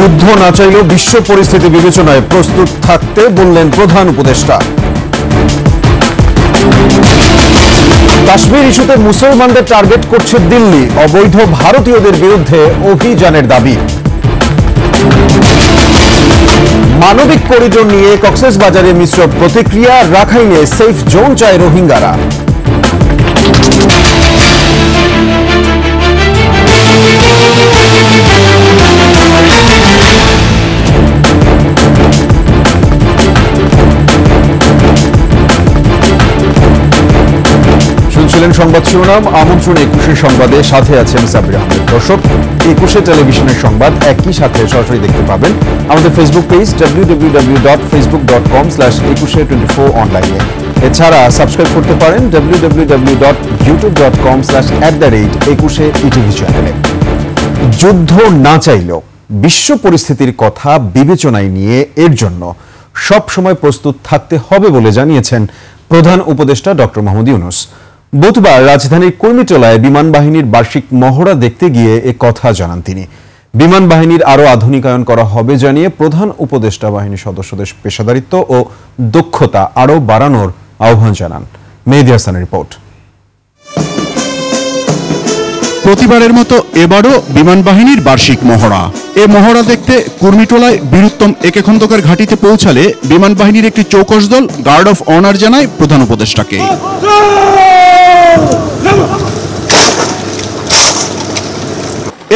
যুদ্ধ না চাইলেও বিশ্ব পরিস্থিতি বিবেচনায় প্রস্তুত থাকতে বললেন প্রধান উপদেষ্টা। কাশ্মীর ইস্যুতে মুসলমানদের টার্গেট করছে দিল্লি, অবৈধ ভারতীয়দের বিরুদ্ধে অভিযানের দাবি। মানবিক করিডোর নিয়ে কক্সবাজারে মিশ্র প্রতিক্রিয়া, রাখাইনে সেফ জোন চায় রোহিঙ্গারা। শুনছিলেন সংবাদ শিরোনাম, আমন্ত্রণ ২১ সংবাদে, সাথে আছেন সাব্বির আহমেদ। দর্শক, ২১ টেলিভিশনের সংবাদ একই সাথে সরাসরি দেখতে পাবেন আমাদের ফেসবুক পেজ www.facebook.com/2124 অনলাইনে। এছাড়া সাবস্ক্রাইব করতে পারেন www.youtube.com/@21etv চ্যানেলে। যুদ্ধ না চাইলেও বিশ্ব পরিস্থিতির কথা বিবেচনায় নিয়ে এর জন্য সব সময় প্রস্তুত থাকতে হবে বলে জানিয়েছেন প্রধান উপদেষ্টা ডক্টর মোহাম্মদ ইউনূস। বুধবার রাজধানীর কুর্মিটোলায় বিমান বাহিনীর বার্ষিক মহড়া দেখতে গিয়ে এ কথা জানান তিনি। বিমান বাহিনীর আরও আধুনিকায়ন করা হবে জানিয়ে প্রধান উপদেষ্টা বাহিনীর সদস্যদের পেশাদারিত্ব ও দক্ষতা আরও বাড়ানোর আহ্বান জানান। মেহেদী হাসানের রিপোর্ট। প্রতিবারের মতো এবারও বিমান বাহিনীর বার্ষিক মহড়া। এ মহড়া দেখতে কুর্মিটোলায় বীরুত্তম একে খন্দকার ঘাঁটিতে পৌঁছালে বিমান বাহিনীর একটি চৌকস দল গার্ড অফ অনার জানায় প্রধান উপদেষ্টাকে।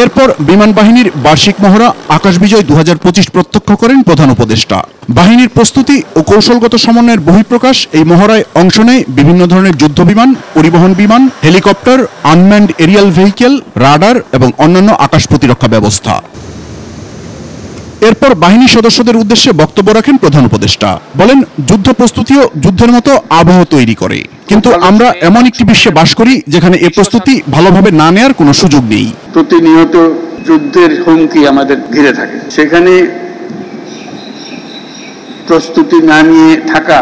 এরপর বিমান বাহিনীর বার্ষিক মহড়া আকাশ বিজয় 2025 প্রত্যক্ষ করেন প্রধান উপদেষ্টা। বাহিনীর প্রস্তুতি ও কৌশলগত সমন্বয়ের বহিঃপ্রকাশ এই মহড়ায় অংশ নেয় বিভিন্ন ধরনের যুদ্ধ বিমান, পরিবহন বিমান, helicopter, unmanned Arial vehicle, radar এবং অন্যান্য আকাশ প্রতিরক্ষা ব্যবস্থা। এরপর বাহিনীর সদস্যদের উদ্দেশ্যে বক্তব্য রাখেন প্রধান উপদেষ্টা। বলেন, যুদ্ধ প্রস্তুতিও যুদ্ধের মতো আবহ তৈরি করে, কিন্তু আমরা এমন একটি বিশ্বে বাস করি যেখানে এ প্রস্তুতি ভালোভাবে না নেওয়ার কোনো সুযোগ নেই। প্রতিনিয়ত যুদ্ধের হুমকি আমাদের ঘিরে থাকে, সেখানে প্রস্তুতি না নিয়ে থাকা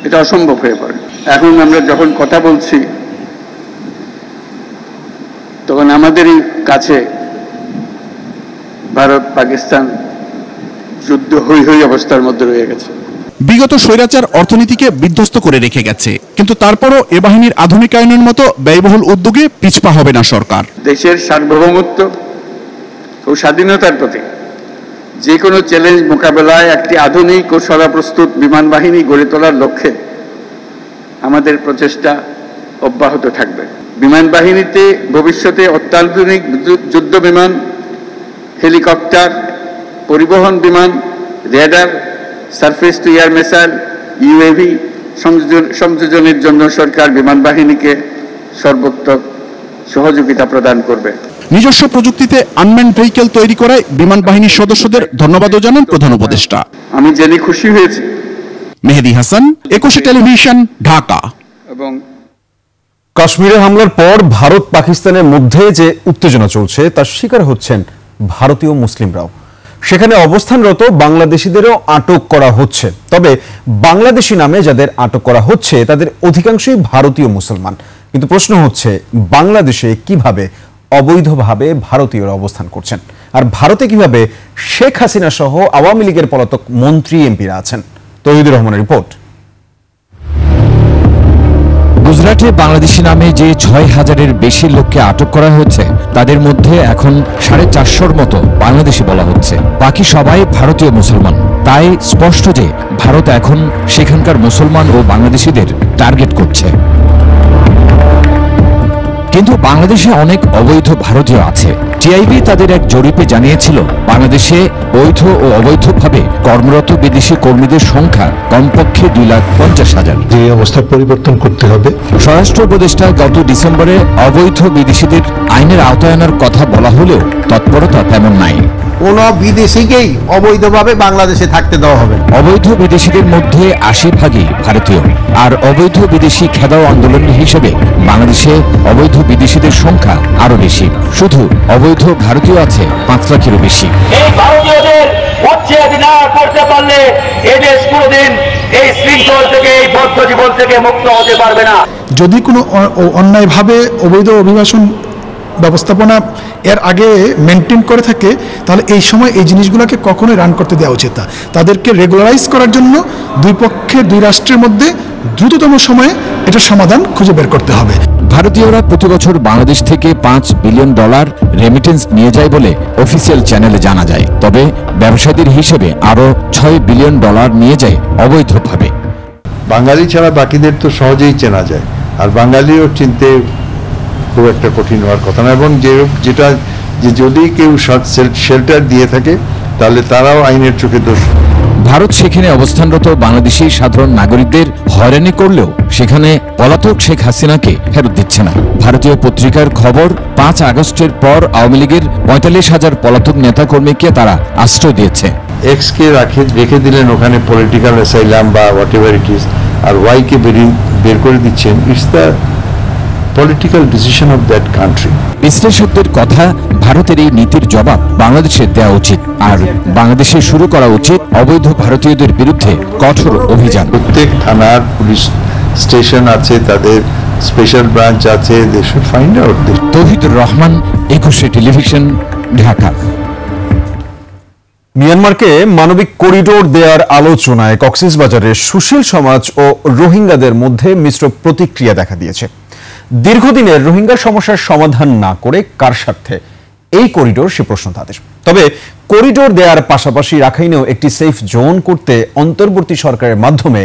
এটা অসম্ভব হয়ে পড়ে। এখন আমরা যখন কথা বলছি তখন আমাদেরই কাছে ভারত পাকিস্তান যুদ্ধ হই হই অবস্থার মধ্যে রয়ে গেছে। বিগত স্বৈরাচার অর্থনীতিকে বিধ্বস্ত করে রেখে গেছে, কিন্তু তারপরও এ বাহিনীর আধুনিকায়নের মতো ব্যয়বহুল উদ্যোগে পিছপা হবে না সরকার। দেশের সার্বভৌমত্ব ও স্বাধীনতার প্রতি যে কোনো চ্যালেঞ্জ মোকাবেলায় একটি আধুনিক ও সদাপ্রস্তুত বিমান বাহিনী গড়ে তোলার লক্ষ্যে আমাদের প্রচেষ্টা অব্যাহত থাকবে। বিমান বাহিনীতে ভবিষ্যতে অত্যাধুনিক যুদ্ধ বিমান, হেলিকপ্টার, পরিবহন বিমান, radar, surface to air missile, UAV সংযোজনের জন্য সরকার বিমান বাহিনীকে সর্বোত্তম সহযোগিতা প্রদান করবে। নিজস্ব প্রযুক্তিতে আনম্যান্ড ভেহিকেল তৈরি করায় বিমান বাহিনীর সদস্যদের ধন্যবাদও জানান প্রধান উপদেষ্টা। আমি জেনে খুশি হয়েছি। মেহেদী হাসান, ২১ টেলিভিশন, ঢাকা। এবং কাশ্মীরে হামলার পর ভারত পাকিস্তানের মধ্যে যে উত্তেজনা চলছে তার শিকার হচ্ছেন ভারতীয় মুসলিমরাও। সেখানে অবস্থানরত বাংলাদেশিদেরও আটক করা হচ্ছে। তবে বাংলাদেশি নামে যাদের আটক করা হচ্ছে তাদের অধিকাংশই ভারতীয় মুসলমান। কিন্তু প্রশ্ন হচ্ছে, বাংলাদেশে কিভাবে অবৈধভাবে ভারতীয়রা অবস্থান করছেন, আর ভারতে কিভাবে শেখ হাসিনা সহ আওয়ামী লীগের পলাতক মন্ত্রী এমপিরা আছেন। তৌহিদুর রহমানের রিপোর্ট। গুজরাটে বাংলাদেশি নামে যে ৬,০০০-এর বেশি লোককে আটক করা হয়েছে তাদের মধ্যে এখন ৪৫০-র মতো বাংলাদেশি বলা হচ্ছে। বাকি সবাই ভারতীয় মুসলমান। তাই স্পষ্ট যে ভারত এখন সেখানকার মুসলমান ও বাংলাদেশিদের টার্গেট করছে। কিন্তু বাংলাদেশে অনেক অবৈধ ভারতীয় আছে। টিআইবি তাদের এক জরিপে জানিয়েছিল, বাংলাদেশে বৈধ ও অবৈধভাবে কর্মরত বিদেশি কর্মীদের সংখ্যা কমপক্ষে 2,50,000। যে অবস্থা পরিবর্তন করতে হবে। স্বরাষ্ট্র উপদেষ্টা গত ডিসেম্বরে অবৈধ বিদেশিদের আইনের আওতায় আনার কথা বলা হলেও তৎপরতা তেমন নাই। কোন বিদেশিকেই অবৈধভাবে বাংলাদেশে থাকতে দেওয়া হবে। অবৈধ বিদেশিদের মধ্যে ৮০% ভারতীয়। আর অবৈধ বিদেশি খেদাও আন্দোলন হিসেবে বাংলাদেশে অবৈধ বিদেশিদের সংখ্যা আরো বেশি। শুধু অবৈধ ভারতীয় আছে ৫ লাখেরও বেশি। এই ভারতীয়দের উচ্ছেদ না করতে পারলে এই দেশ কোনোদিন এই শৃঙ্খল থেকে, এই বদ্ধ জীবন থেকে মুক্ত হতে পারবে না। যদি কোনো অন্যায়ভাবে অবৈধ অভিবাসন ব্যবস্থাপনা এর আগে মেনটেন করে থাকে, তাহলে এই সময় এই জিনিসগুলোকে কখনোই রান করতে দেওয়া উচিত না। তাদেরকে রেগুলারাইজ করার জন্য দুই রাষ্ট্রের মধ্যে দ্রুততম সময়ে এটার সমাধান খুঁজে বের করতে হবে। ভারতীয়রা প্রতি বছর বাংলাদেশ থেকে $5 বিলিয়ন রেমিটেন্স নিয়ে যায় বলে অফিসিয়াল চ্যানেলে জানা যায়। তবে ব্যবসায়ীদের হিসেবে আরও $6 বিলিয়ন নিয়ে যায় অবৈধভাবে। বাঙালি ছাড়া বাকিদের তো সহজেই চেনা যায়, আর বাঙালিও চিনতে খুব একটা কঠিন হওয়ার কথা না। এবং যেটা যদি কেউ শেল্টার দিয়ে থাকে তাহলে তারাও আইনের চোখে দোষ। ভারত সেখানে অবস্থানরত বাংলাদেশি সাধারণ নাগরিকদের হয়রানি করলেও সেখানে পলাতক শেখ হাসিনাকে ফেরত দিচ্ছে না। ভারতীয় পত্রিকার খবর, 5 আগস্টের পর আওয়ামী লীগের 45,000 পলাতক নেতাকর্মীকে তারা আশ্রয় দিয়েছে। এক্সকে রেখে দিলেন ওখানে পলিটিক্যাল অ্যাসাইলাম বা হোয়াট এভার ইট ইজ, আর ওয়াইকে বের করে দিচ্ছেন। It's the political decision of that country. বিশ্লেষকদের কথা, ভারতের এই নীতির জবাব বাংলাদেশের দেওয়া উচিত, আর বাংলাদেশে শুরু করা উচিত অবৈধ ভারতীয়দের বিরুদ্ধে কঠোর অভিযান। প্রত্যেক থানার পুলিশ স্টেশন আছে, তাদের স্পেশাল ব্রাঞ্চ আছে, they should find out. Tauhidur Rahman, 21 television, Dhaka. মিয়ানমারকে মানবিক করিডোর দেওয়ার আলোচনায় কক্সবাজারের সুশীল সমাজ ও রোহিঙ্গাদের মধ্যে মিশ্র প্রতিক্রিয়া দেখা দিয়েছে। দীর্ঘদিনের রোহিঙ্গা সমস্যার সমাধান না করে কার স্বার্থে এই করিডোর, সে প্রশ্ন তাদের। তবে করিডোর দেওয়ার পাশাপাশি রাখাইনেও একটি সেফ জোন করতে অন্তর্বর্তী সরকারের মাধ্যমে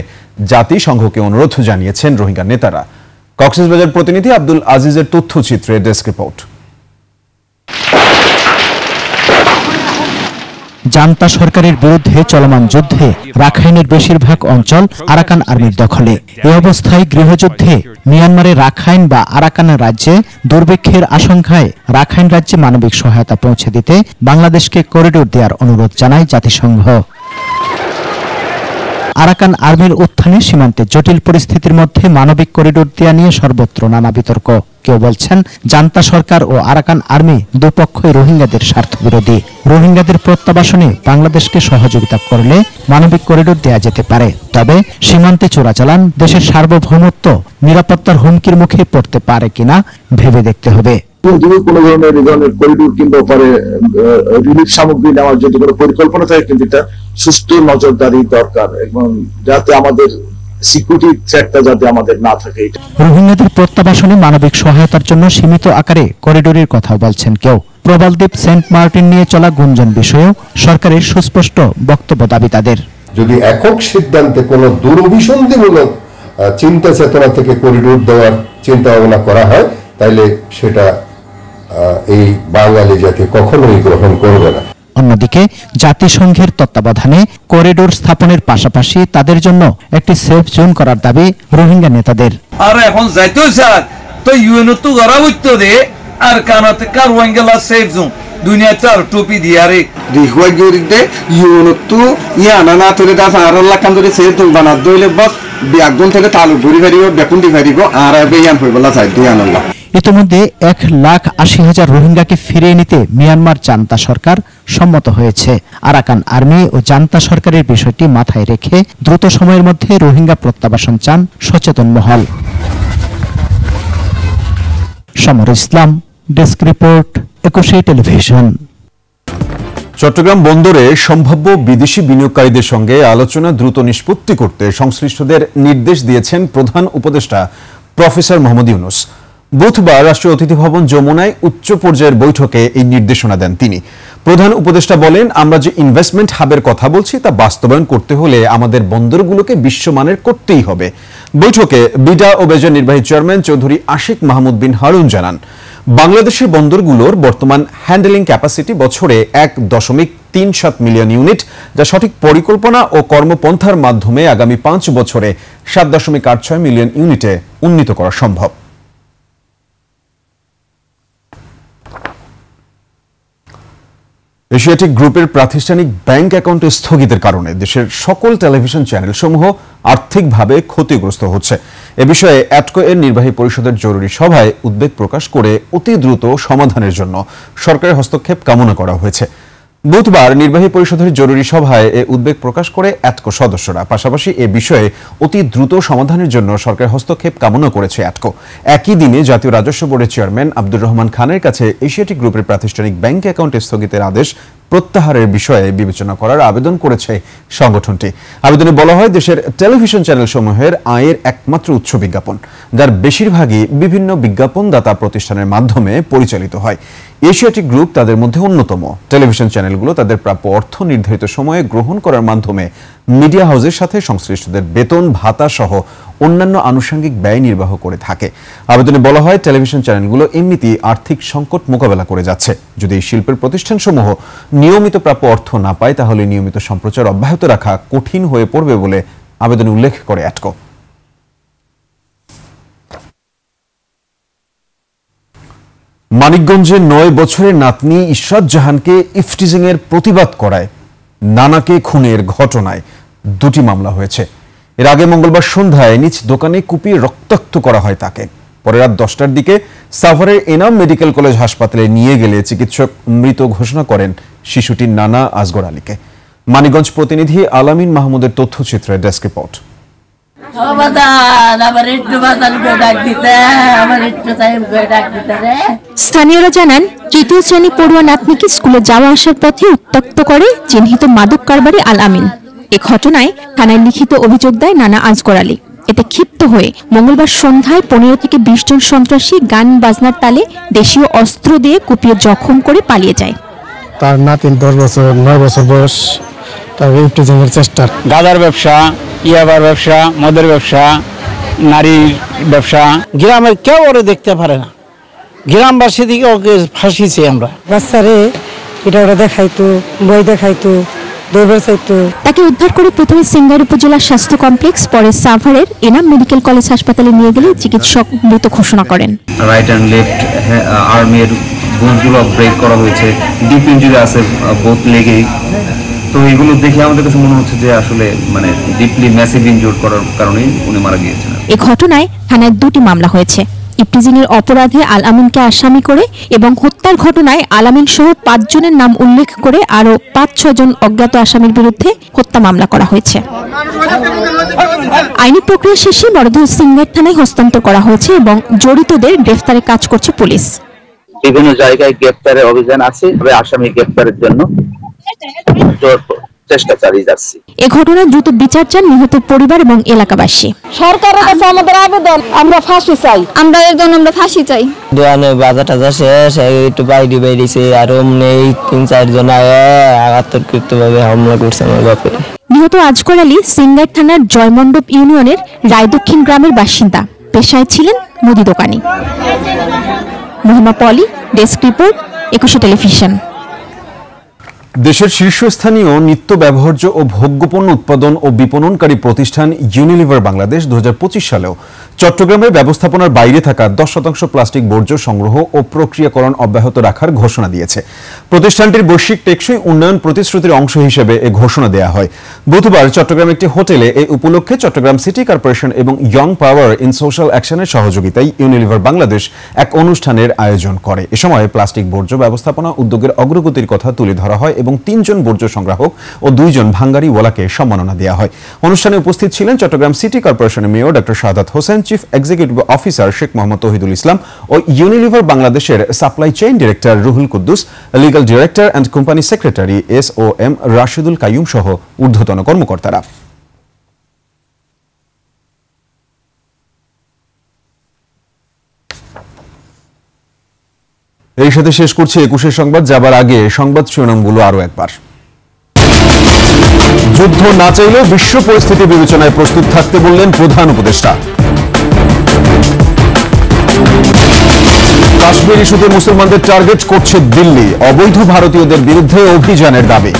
জাতিসংঘকে অনুরোধ জানিয়েছেন রোহিঙ্গা নেতারা। কক্সবাজার প্রতিনিধি আব্দুল আজিজের তথ্যচিত্রে ডেস্ক রিপোর্ট। জান্তা সরকারের বিরুদ্ধে চলমান যুদ্ধে রাখাইনের বেশিরভাগ অঞ্চল আরাকান আর্মির দখলে। এ অবস্থায় গৃহযুদ্ধে মিয়ানমারের রাখাইন বা আরাকান রাজ্যে দুর্ভিক্ষের আশঙ্কায় রাখাইন রাজ্যে মানবিক সহায়তা পৌঁছে দিতে বাংলাদেশকে করিডোর দেওয়ার অনুরোধ জানায় জাতিসংঘ। আরাকান আর্মির উত্থানে সীমান্তে জটিল পরিস্থিতির মধ্যে মানবিক করিডোর দেয়া নিয়ে সর্বত্র নানা বিতর্ক। কেউ বলছেন জান্তা সরকার ও আরাকান আর্মি দুপক্ষই রোহিঙ্গাদের স্বার্থবিরোধী। রোহিঙ্গাদের প্রত্যাবাসনে বাংলাদেশকে সহযোগিতা করলে মানবিক করিডোর দেয়া যেতে পারে, তবে সীমান্তে চোরাচালান, দেশের সার্বভৌমত্ব, নিরাপত্তার হুমকির মুখে পড়তে পারে কিনা ভেবে দেখতে হবে। যদি কোনো ধরনের করিডোর কিংবা পরে রিলিফ সামগ্রী নেওয়ার যদি কোনো পরিকল্পনা থাকে, কিন্তু এটা সুষ্ঠু নজরদারি দরকার, এবং যাতে আমাদের সিকিউরিটি থ্রেটটা যাতে আমাদের না থাকে। রোহিঙ্গাদের প্রত্যাবাসনে মানবিক সহায়তার জন্য সীমিত আকারে করিডোরের কথা বলছেন কেউ। প্রবালদ্বীপ সেন্ট মার্টিন নিয়ে চলা গুঞ্জন বিষয়েও সরকারের সুস্পষ্ট বক্তব্য দাবি তাদের। যদি একক সিদ্ধান্তে কোনো দুরভিসন্ধিমূলক চিন্তা চেতনা থেকে করিডোর দেওয়ার চিন্তা ভাবনা করা হয়, তাহলে সেটা এই বাঙালি জাতি কখনোই গ্রহণ করবে না। অন্যদিকে জাতিসংঘের তত্ত্বাবধানে করিডোর স্থাপনের পাশাপাশি তাদের জন্য একটি সেফ জোন করার দাবি রোহিঙ্গা নেতাদের। আর এখন যাইতেও স্যার তো ইউএনও তো গড়া হইতো রে, আর কানাতে কার ওয়াঙ্গেলা সেফ জোন দুনিয়াতে আর টুপি দিয়ারে রিহুয়াই গরিতে ইউএনও তো ইয়ানা না তোরে দা আরাল্লা কাম ধরে সেফ জোন বানা দইলে বস বিয়াগন থেকে তালু ঘুরি ফেরিব, বেকুন্ডি ফেরিব, আর বেয়ান হইবলা চাই দিয়ানাল্লাহ। ইতিমধ্যে 1,80,000 রোহিঙ্গাকে ফিরিয়ে নিতে মিয়ানমার জান্তা সরকার সম্মত হয়েছে। আরাকান আর্মি ও জান্তা সরকারের বিষয়টি মাথায় রেখে দ্রুত সময়ের মধ্যে রোহিঙ্গা প্রত্যাবাসন চান সচেতন মহল। সমর ইসলাম, ডেস্ক রিপোর্ট, 21 টেলিভিশন। চট্টগ্রাম বন্দরে সম্ভাব্য বিদেশি বিনিয়োগকারীদের সঙ্গে আলোচনা দ্রুত নিষ্পত্তি করতে সংশ্লিষ্টদের নির্দেশ দিয়েছেন প্রধান উপদেষ্টা প্রফেসর মোহাম্মদ ইউনূস। বুধবার রাষ্ট্রীয় অতিথি ভবন যমুনায় উচ্চ পর্যায়ের বৈঠকে এই নির্দেশনা দেন তিনি। প্রধান উপদেষ্টা বলেন, আমরা যে ইনভেস্টমেন্ট হাবের কথা বলছি তা বাস্তবায়ন করতে হলে আমাদের বন্দরগুলোকে বিশ্বমানের করতেই হবে। বৈঠকে বিডা ও বেজার নির্বাহী চেয়ারম্যান চৌধুরী আশিক মাহমুদ বিন হারুন জানান, বাংলাদেশের বন্দরগুলোর বর্তমান হ্যান্ডেলিং ক্যাপাসিটি বছরে 1.37 মিলিয়ন ইউনিট, যা সঠিক পরিকল্পনা ও কর্মপন্থার মাধ্যমে আগামী 5 বছরে 7.86 মিলিয়ন ইউনিটে উন্নীত করা সম্ভব। এশিয়াটিক গ্রুপের প্রাতিষ্ঠানিক ব্যাংক অ্যাকাউন্ট স্থগিতের কারণে দেশের সকল টেলিভিশন চ্যানেল সমূহ আর্থিকভাবে ক্ষতিগ্রস্ত হচ্ছে। এ বিষয়ে অ্যাটকো এর নির্বাহী পরিষদের জরুরি সভায় উদ্বেগ প্রকাশ করে অতি দ্রুত সমাধানের জন্য সরকারের হস্তক্ষেপ কামনা করা হয়েছে। বুধবার নির্বাহী পরিষদের জরুরি সভায় এ উদ্বেগ প্রকাশ করে অ্যাটকো সদস্যরা। পাশাপাশি এ বিষয়ে অতি দ্রুত সমাধানের জন্য সরকারের হস্তক্ষেপ কামনা করেছে অ্যাটকো। একই দিনে জাতীয় রাজস্ব বোর্ডের চেয়ারম্যান আব্দুর রহমান খানের কাছে এশিয়াটিক গ্রুপের প্রাতিষ্ঠানিক ব্যাংক অ্যাকাউন্ট স্থগিতের আদেশ প্রত্যাহারের বিষয়ে বিবেচনা করার আবেদন করেছে সংগঠনটি। আবেদনে বলা হয়, দেশের টেলিভিশন চ্যানেলসমূহের আয়ের একমাত্র উৎস বিজ্ঞাপন, যার বেশিরভাগই বিভিন্ন বিজ্ঞাপনদাতা প্রতিষ্ঠানের মাধ্যমে পরিচালিত হয়। এশিয়াটিক গ্রুপ তাদের মধ্যে অন্যতম। টেলিভিশন চ্যানেলগুলো তাদের প্রাপ্য অর্থ নির্ধারিত সময়ে গ্রহণ করার মাধ্যমে মিডিয়া হাউসের সাথে সংশ্লিষ্টদের বেতন ভাতা সহ অন্যান্য আনুষঙ্গিক ব্যয় নির্বাহ করে থাকে। আবেদনে বলা হয়, টেলিভিশন চ্যানেলগুলো এমনিতেই আর্থিক সংকট মোকাবেলা করে যাচ্ছে। যদি এই শিল্পের প্রতিষ্ঠানসমূহ নিয়মিত প্রাপ্য অর্থ না পায়, তাহলে নিয়মিত সম্প্রচার অব্যাহত রাখা কঠিন হয়ে পড়বে বলে আবেদনে উল্লেখ করে অ্যাটকো। মানিকগঞ্জে ৯ বছরের নাতনি ইশরাত জাহানকে ইফটিজিং এর প্রতিবাদ করায় নানাকে খুনের ঘটনায় 2টি মামলা হয়েছে। এর আগে মঙ্গলবার সন্ধ্যায় নিজ দোকানে কুপিয়ে রক্তাক্ত করা হয় তাকে। পরে রাত 10টার দিকে সাভারের এনাম মেডিকেল কলেজ হাসপাতালে নিয়ে গেলে চিকিৎসক মৃত ঘোষণা করেন শিশুটির নানা আসগর আলীকে। মানিকগঞ্জ প্রতিনিধি আলামিন মাহমুদের তথ্যচিত্রে ডেস্ক রিপোর্ট। স্থানীয়রা জানান, তৃতীয় শ্রেণী পড়ুয়া নাতনিকে স্কুলে যাওয়া আসার পথে উত্ত্যক্ত করে চিহ্নিত মাদক কারবারি আল আমিন। এ ঘটনায় থানায় লিখিত অভিযোগ দেয় নানা আসগর আলী। এতে ক্ষিপ্ত হয়ে মঙ্গলবার সন্ধ্যায় 15 থেকে 20 জন সন্ত্রাসী গান বাজনার তালে দেশীয় অস্ত্র দিয়ে কুপিয়ে জখম করে পালিয়ে যায়। তার নাতিন 9 বছর বয়স, তার ইফটিজিংয়ের চেষ্টা, গাঁজার ব্যবসা, ইয়াবার ব্যবসা, মদের ব্যবসা, নারীর ব্যবসা। গ্রামের কেউ ওরে দেখতে পারে না, গ্রামবাসী দিকে ওকে ফাঁসিয়েছি আমরা। বাচ্চারে এটা ওরা দেখাইতো, বই দেখাইতো, তাকে উদ্ধার করে প্রথমে সিঙ্গার উপজেলা স্বাস্থ্য কমপ্লেক্স, পরে সাভারের এনাম মেডিকেল কলেজ হাসপাতালে নিয়ে গেলে চিকিৎসক মৃত ঘোষণা করেন। রাইট অ্যান্ড লেফট আর্মের বোনগুলো ব্রেক করা হয়েছে, ডিপ ইনজুরি আছে বোথ লেগেই। তো এগুলো দেখে আমাদের কাছে মনে হচ্ছে যে আসলে মানে ডিপলি ম্যাসিভ ইনজুর করার কারণেই উনি মারা গিয়েছেন। এই ঘটনায় থানায় 2টি মামলা হয়েছে। ইফটিজিং এর অপরাধে আল আমিনকে আসামি করে এবং হত্যার ঘটনায় আল আমিন সহ 5 জনের নাম উল্লেখ করে আরো 5-6 জন অজ্ঞাত আসামির বিরুদ্ধে হত্যা মামলা করা হয়েছে। আইনি প্রক্রিয়া শেষে মরদেহ সিঙ্গার থানায় হস্তান্তর করা হয়েছে এবং জড়িতদের গ্রেফতারে কাজ করছে পুলিশ। বিভিন্ন জায়গায় গ্রেফতারের অভিযান আছে, তবে আসামি গ্রেফতারের জন্য চেষ্টা চালিয়ে যাচ্ছে। এই ঘটনায় দ্রুত বিচার চান নিহত পরিবার এবং এলাকাবাসী। সরকারের কাছে আমাদের আবেদন, আমরা ফাঁসি চাই, আমরা ফাঁসি চাই। দোকানে বাজার টাজার শেষ, একটু বাইরে বেরিয়েছে, আর অমনি 3-4 জন আঘাতকৃতভাবে হামলা করছে আমার বাপের। নিহত আসগর আলী সিঙ্গার থানার জয়মণ্ডপ ইউনিয়নের রায়দক্ষিণ গ্রামের বাসিন্দা, পেশায় ছিলেন মুদি দোকানি। মোহাম্মদ পলি, ডেস্ক রিপোর্ট, 21 টেলিভিশন। দেশের শীর্ষস্থানীয় নিত্য ব্যবহার্য ও ভোগ্যপণ্য উৎপাদন ও বিপণনকারী প্রতিষ্ঠান ইউনিলিভার বাংলাদেশ 2025 সালেও চট্টগ্রামের ব্যবস্থাপনার বাইরে থাকা 10% প্লাস্টিক বর্জ্য সংগ্রহ ও প্রক্রিয়াকরণ অব্যাহত রাখার ঘোষণা দিয়েছে। প্রতিষ্ঠানটির বৈশ্বিক টেকসই উন্নয়ন প্রতিশ্রুতির অংশ হিসেবে এ ঘোষণা দেওয়া হয়। বুধবার চট্টগ্রামের একটি হোটেলে এই উপলক্ষে চট্টগ্রাম সিটি কর্পোরেশন এবং ইয়ং পাওয়ার ইন সোশ্যাল অ্যাকশনের সহযোগিতায় ইউনিলিভার বাংলাদেশ এক অনুষ্ঠানের আয়োজন করে। এ সময় প্লাস্টিক বর্জ্য ব্যবস্থাপনা উদ্যোগের অগ্রগতির কথা তুলে ধরা হয় এবং 3 জন বর্জ্য সংগ্রাহক ও 2 জন ভাঙ্গারিওয়ালাকে সম্মাননা দেওয়া হয়। অনুষ্ঠানে উপস্থিত ছিলেন চট্টগ্রাম সিটি কর্পোরেশনের mayor doctor Shahadat Hossain, chief executive officer Sheikh Mohammad Tauhidul Islam ও ইউনিলিভার বাংলাদেশের supply chain director Ruhul Quddus, legal director and company secretary SOM Rashidul Kaiyum সহ ঊর্ধ্বতন কর্মকর্তারা। এই সাথে শেষ করছি 21 সংবাদ। যাবার আগে সংবাদ শিরোনামগুলো আরো একবার। যুদ্ধ না চাইলেও বিশ্ব পরিস্থিতি বিবেচনায় প্রস্তুত থাকতে বললেন প্রধান উপদেষ্টা। কাশ্মীর ইস্যুতে মুসলমানদের টার্গেট করছে দিল্লি, অবৈধ ভারতীয়দের বিরুদ্ধে অভিযানের দাবি।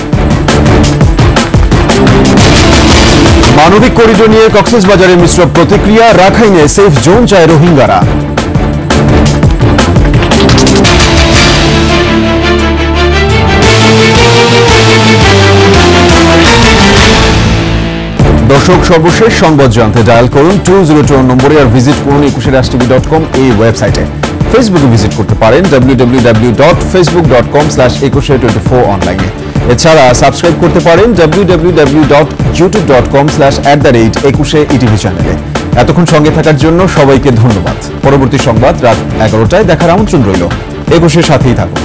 মানবিক করিডোর নিয়ে কক্সবাজারে মিশ্র প্রতিক্রিয়া, রাখাইনে সেফ জোন চায় রোহিঙ্গারা। দর্শক, সর্বশেষ সংবাদ জানতে ডায়াল করুন 202 নম্বরে আর ভিজিট করুন 21রাজটিভি.com এই ওয়েবসাইটে। ফেসবুকে ভিজিট করতে পারেন www.facebook.com/2124 অনলাইনে। এছাড়া সাবস্ক্রাইব করতে পারেন www.youtube.com/@21etv চ্যানেলে। এতক্ষণ সঙ্গে থাকার জন্য সবাইকে ধন্যবাদ। পরবর্তী সংবাদ রাত 11টায় দেখার আমন্ত্রণ রইল। 21-এর সাথেই থাকুন।